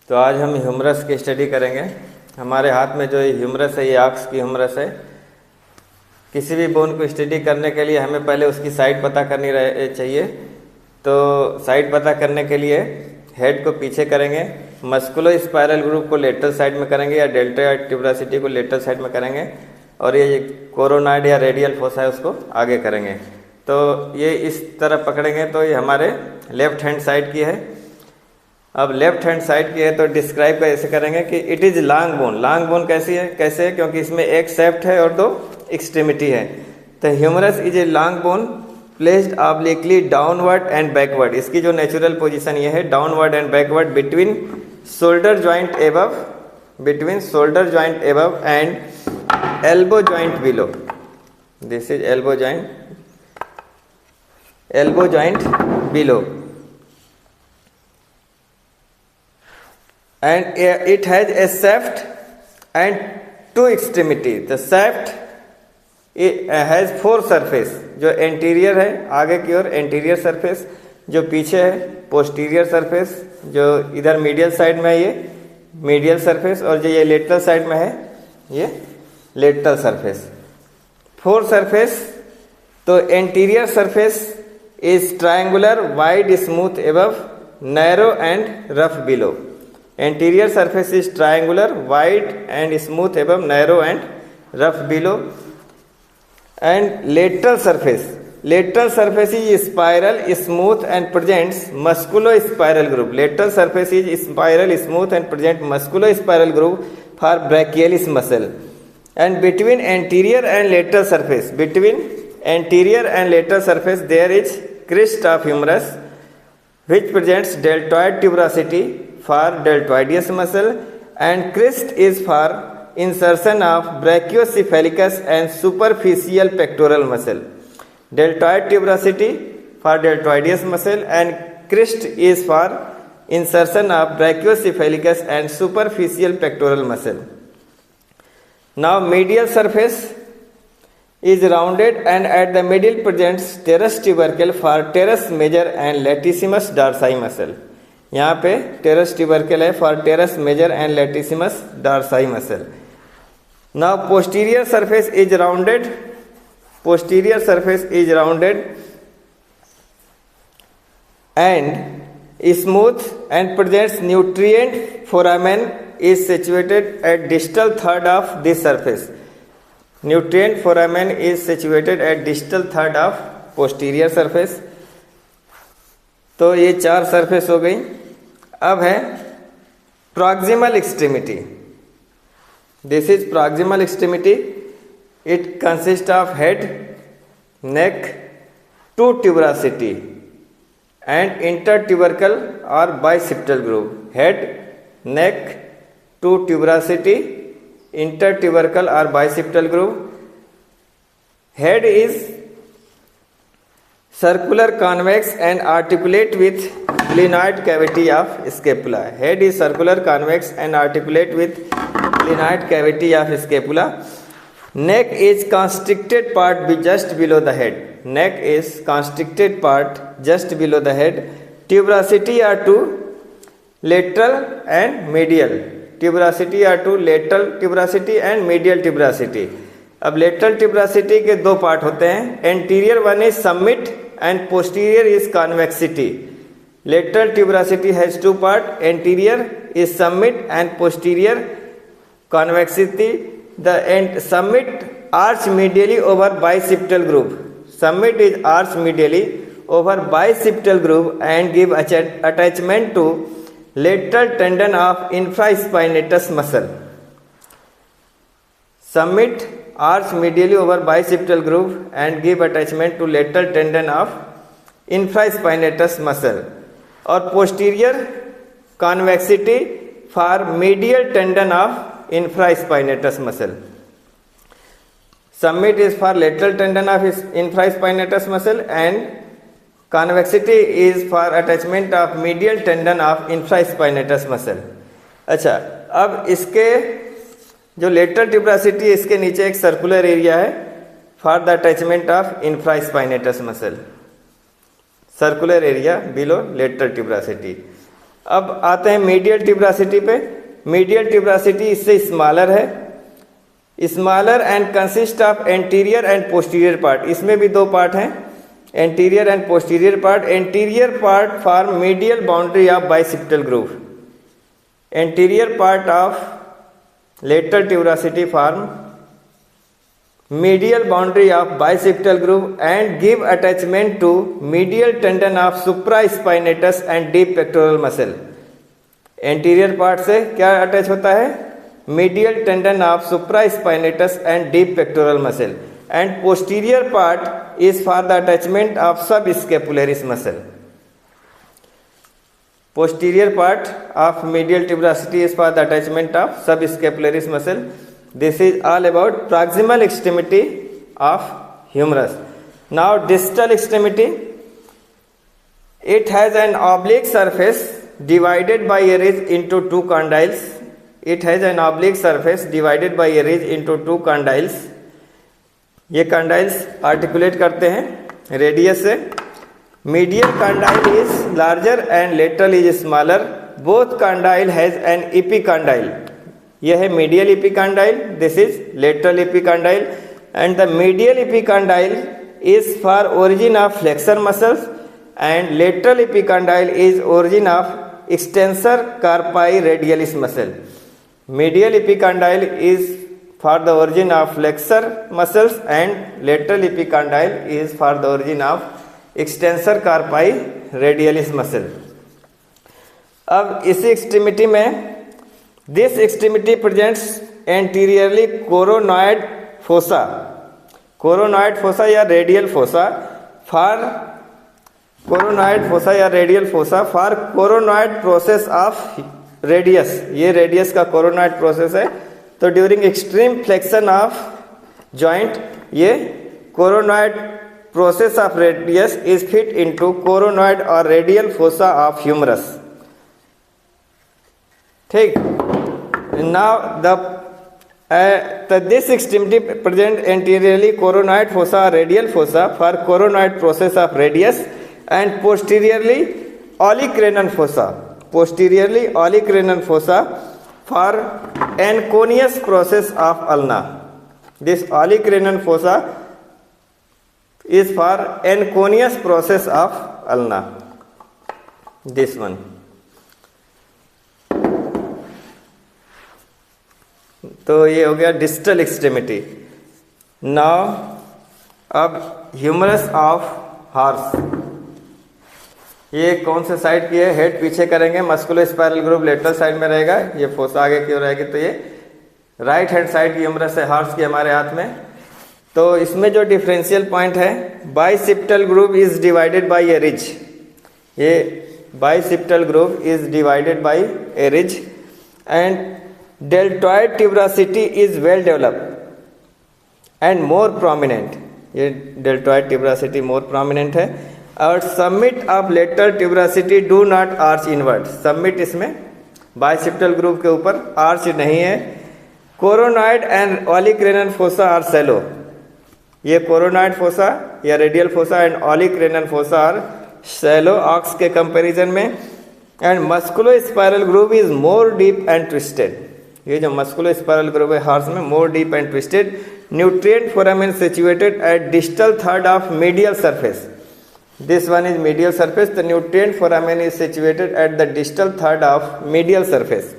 तो आज हम ह्यूमरस की स्टडी करेंगे। हमारे हाथ में जो ह्यूमरस है ये आर्क्स की ह्यूमरस है। किसी भी बोन को स्टडी करने के लिए हमें पहले उसकी साइड पता करनी चाहिए। तो साइड पता करने के लिए हेड को पीछे करेंगे, मस्कुलो स्पाइरल ग्रुप को लेटरल साइड में करेंगे या डेल्टोइड ट्यूबरसिटी को लेटरल साइड में करेंगे, और ये कोरोनाइड या रेडियल फोसा है उसको आगे करेंगे। तो ये इस तरह पकड़ेंगे तो ये हमारे लेफ्ट हैंड साइड की है। अब लेफ्ट हैंड साइड की है तो डिस्क्राइब कैसे करेंगे कि it is long bone. Long bone कैसी है, कैसे है? क्योंकि इसमें एक सेप्ट है और दो एक्सट्रीमिटी है। तो humerus is a long bone placed obliquely downward and backward. इसकी जो नेचुरल पोजीशन ये है downward and backward between shoulder joint above, between shoulder joint above and elbow joint below. This is elbow joint, elbow joint below, and it has a shaft and two extremity. The shaft has four surface, जो anterior है आगे की ओर anterior surface, जो पीछे है posterior surface, जो इधर medial side में है ये मीडियल सरफेस, और जो ये लेटरल साइड में है ये लेटरल सरफेस। Four surface. तो anterior surface is triangular wide smooth above narrow and rough below. Anterior surface is triangular, wide and smooth above, narrow and rough below. And lateral surface is spiral, smooth and presents musculospiral groove. Lateral surface is spiral, smooth and present musculospiral groove for brachialis muscle. And between anterior and lateral surface, there is crest of humerus which presents deltoid tuberosity for deltoideus muscle, and crest is for insertion of brachiocephalicus and superficial pectoral muscle. Deltoid tuberosity for deltoideus muscle and crest is for insertion of brachiocephalicus and superficial pectoral muscle. Now medial surface is rounded and at the middle presents teres tubercle for teres major and latissimus dorsi muscle. यहाँ पे teres tubercle है for teres major and latissimus dorsi muscle. Now posterior surface is rounded, posterior surface is rounded and smooth and presents nutrient foramen is situated at distal third of this surface. Nutrient foramen is situated at distal third of posterior surface. तो ये चार surface हो गई। अब है proximal extremity. This is proximal extremity. It consist of head, neck, two tuberosity and intertubercular और bicipital groove. Head, neck, two tuberosity, intertubercular और bicipital groove. Head is circular, convex and articulate with glenoid cavity of scapula. Head is circular, convex and articulate with glenoid cavity of scapula. Neck is constricted part just below the head. Neck is constricted part just below the head. Tuberosity are to lateral and medial. Tuberosity are to lateral tuberosity and medial tuberosity. अब lateral tuberosity के दो part होते हैं। Anterior one is summit and posterior is convexity. Lateral tuberosity has two part, anterior is summit and posterior convexity. The end summit arch medially over bicipital groove. Summit is arch medially over bicipital groove and give attachment to lateral tendon of infraspinatus muscle. Summit arch medially over bicipital groove and give attachment to lateral tendon of infraspinatus muscle, और posterior convexity for medial tendon of infraspinatus muscle. Summit is for lateral tendon of infraspinatus muscle and convexity is for attachment of medial tendon of infraspinatus muscle. अच्छा, अब इसके जो lateral ट्यूबरसिटी है इसके नीचे एक circular area है for the attachment of infraspinatus muscle. Circular area below lateral tuberosity. अब आते हैं मीडियल ट्यूबरासिटी पे। मीडियल ट्यूबरासिटी इससे स्मॉलर है, smaller and consist of anterior and posterior part. इसमें भी दो पार्ट हैं, anterior and posterior part. Anterior part form medial boundary of bicipital groove. Anterior part of lateral tuberosity form medial boundary of bicipital groove and give attachment to medial tendon of supraspinatus and deep pectoral muscle। Anterior part से क्या attach होता है? Medial tendon of supraspinatus and deep pectoral muscle. And posterior part is for the attachment of subscapularis muscle. Posterior part of medial tuberosity is for the attachment of subscapularis muscle। This is all about proximal extremity of humerus। Now distal extremity, it has an oblique surface divided by a ridge into two condyles। It has an oblique surface divided by a ridge into two condyles। ये condyles articulate करते हैं radius से। Medial condyle is larger and lateral is smaller। Both condyle has an epicondyle। यह है medial epicondyle, this is lateral epicondyle। and the medial epicondyle is for origin of flexor muscles and lateral epicondyle is origin of extensor carpi radialis muscle। medial epicondyle is for the origin of flexor muscles and lateral epicondyle is for the origin of extensor carpi radialis muscle। अब इसी extremity में this extremity presents anteriorly coronoid fossa. Coronoid fossa या radial fossa for coronoid fossa या radial fossa for coronoid process of radius. ये radius का coronoid process है। तो during extreme flexion of joint ये coronoid process of radius is fit into coronoid और radial fossa of humerus. ठीक। Now this extremity present anteriorly coronoid fossa or radial fossa for coronoid process of radius and posteriorly olecranon fossa। posteriorly olecranon fossa for anconeus process of ulna। this olecranon fossa is for anconeus process of ulna। this one। तो ये हो गया distal extremity. Now अब humerus of horse, ये कौन से side की है? हेड पीछे करेंगे, मस्कुलो स्पाइरल ग्रूव लेटरल साइड में रहेगा, ये फोसा आगे की ओर रहेगी। तो ये राइट हैंड साइड की ह्यूमरस है हॉर्स की हमारे हाथ में। तो इसमें जो डिफरेंशियल पॉइंट है, bicipital groove is divided by a ridge. ये bicipital groove is divided by a ridge and deltoid tuberosity is well developed and more prominent। ये deltoid tuberosity more prominent है। और summit of lateral tuberosity do not arch inward। summit इसमें biceptal groove के ऊपर arch नहीं है। coronoid and olecranon fossa are shallow। ये coronoid fossa या radial fossa and olecranon fossa are shallow ox के comparison में। and musculospiral groove is more deep and twisted। ये जो मस्कुलो स्पाइरल ग्रूव है हॉर्स में more deep and twisted. Nutrient foramen situated at distal third of medial surface. This one is medial surface. The nutrient foramen is situated at the distal third of medial surface.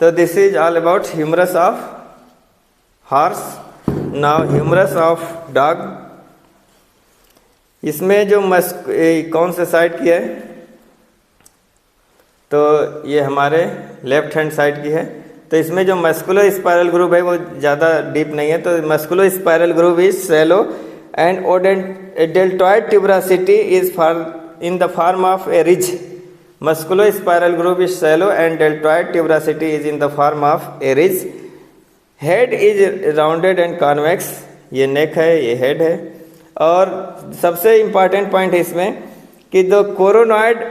तो this is all about humerus of horse. Now humerus of dog, इसमें जो कौन से side की है? तो ये हमारे लेफ्ट हैंड साइड की है। तो इसमें जो मस्कुलो स्पाइरल ग्रूव है वो ज़्यादा डीप नहीं है। तो मस्कुलो spiral groove is shallow and deltoid ट्यूबरासिटी is in the form of A ridge. मस्कुलो spiral groove is shallow and deltoid ट्यूबरासिटी is in the form of A ridge. Head is rounded and convex. ये नेक है, ये head है। और सबसे important point है इसमें कि the coronoid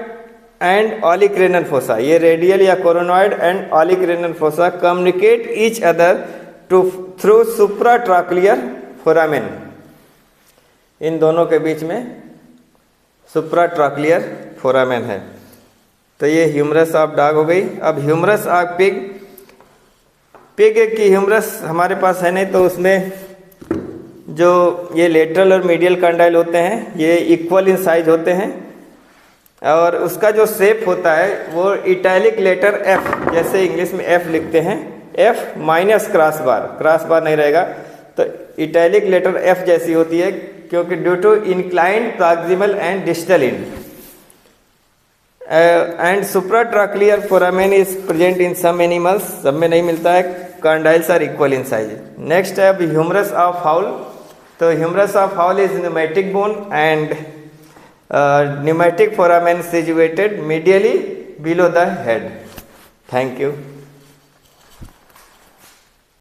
and olecranon fossa, ये रेडियल या coronoid and olecranon fossa communicate each other through supratrochlear foramen. इन दोनों के बीच में सुप्राट्रॉक्लियर फोरामेन है। तो ये ह्यूमरस ऑफ डॉग हो गई। अब ह्यूमरस ऑफ पिग, पिग की ह्यूमरस हमारे पास है नहीं, तो उसमें जो ये लेटरल और मीडियल कंडाइल होते हैं ये इक्वल इन साइज होते हैं, और उसका जो शेप होता है वो इटैलिक लेटर एफ, जैसे इंग्लिश में एफ लिखते हैं, एफ माइनस क्रॉस बार नहीं रहेगा, तो इटैलिक लेटर एफ जैसी होती है, क्योंकि due to inclined proximal and distal end and supratrochlear foramen is present in some animals, सब में नहीं मिलता है। Condyles are equal in size. Next है अब ह्यूमरस ऑफ फाउल। तो humerus of fowl is pneumatic bone and pneumatic foramen situated medially below the head. Thank you.